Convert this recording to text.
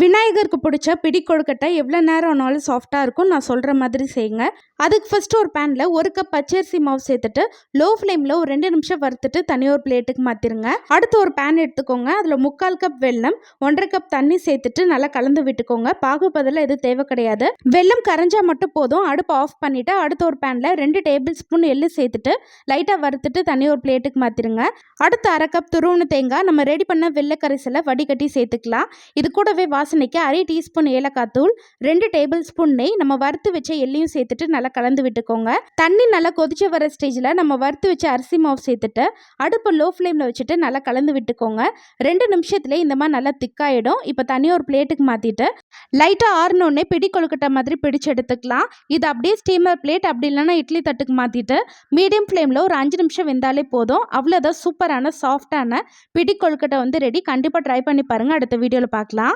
விநாயகருக்கு பிடிச்ச பிடி கொழுக்கட்டை எவ்வளோ நேரம் ஆனாலும் சாஃப்டாக இருக்கும். நான் சொல்கிற மாதிரி செய்யுங்க. அதுக்கு ஃபஸ்ட்டு ஒரு பேனில் 1 கப் பச்சரிசி மாவு சேர்த்துட்டு லோ ஃப்ளேமில் ஒரு 2 நிமிஷம் வறுத்துட்டு தனியாக ஒரு பிளேட்டுக்கு மாற்றிருங்க. அடுத்து ஒரு பேன் எடுத்துக்கோங்க. அதில் 3/4 கப் வெல்லம் 1/2 கப் தண்ணி சேர்த்துட்டு நல்லா கலந்து விட்டுக்கோங்க. பாகுபதில் எதுவும் தேவை கிடையாது. வெல்லம் கரைஞ்சா மட்டும் போதும். அடுப்பு ஆஃப் பண்ணிவிட்டு அடுத்த ஒரு பேனில் 2 டேபிள் ஸ்பூன் எள்ளு சேர்த்துட்டு லைட்டாக வறுத்துட்டு தனியாக ஒரு பிளேட்டுக்கு மாற்றிருங்க. அடுத்து 1/2 கப் துருவன தேங்காய் நம்ம ரெடி பண்ண வெள்ளை கரைசலை வடிகட்டி சேர்த்துக்கலாம். இது கூடவே வாசனைக்கு 1/2 டீஸ்பூன் ஏலக்காய் தூள், 2 டேபிள் ஸ்பூன் நெய், நம்ம வறுத்து வச்ச எள்ளையும் சேர்த்துட்டு நல்லா கலந்து விட்டுக்கோங்க. தண்ணி நல்லா கொதிச்சு வர ஸ்டேஜில் நம்ம வறுத்து வச்ச அரிசி மாவு சேர்த்துட்டு அடுப்பு லோ ஃப்ளேமில் வச்சுட்டு நல்லா கலந்து விட்டுக்கோங்க. 2 நிமிஷத்துல இந்த மாதிரி நல்லா திக்காயிடும். இப்போ தனியாக ஒரு பிளேட்டுக்கு மாற்றிட்டு லைட்டாக ஆறினோடனே பிடி கொழுக்கட்டை மாதிரி பிடிச்சு எடுத்துக்கலாம். இது அப்படியே ஸ்டீமர் பிளேட் அப்படி இல்லைன்னா இட்லி தட்டுக்கு மாற்றிட்டு மீடியம் ஃப்ளேமில் ஒரு 5 நிமிஷம் வெந்தாலே போதும். அவ்வளோதான், சூப்பரான சாஃப்டான பிடி கொழுக்கட்டை ரெடி. கண்டிப்பாக ட்ரை பண்ணி பாருங்கள். அடுத்த வீடியோவில் பார்க்கலாம்.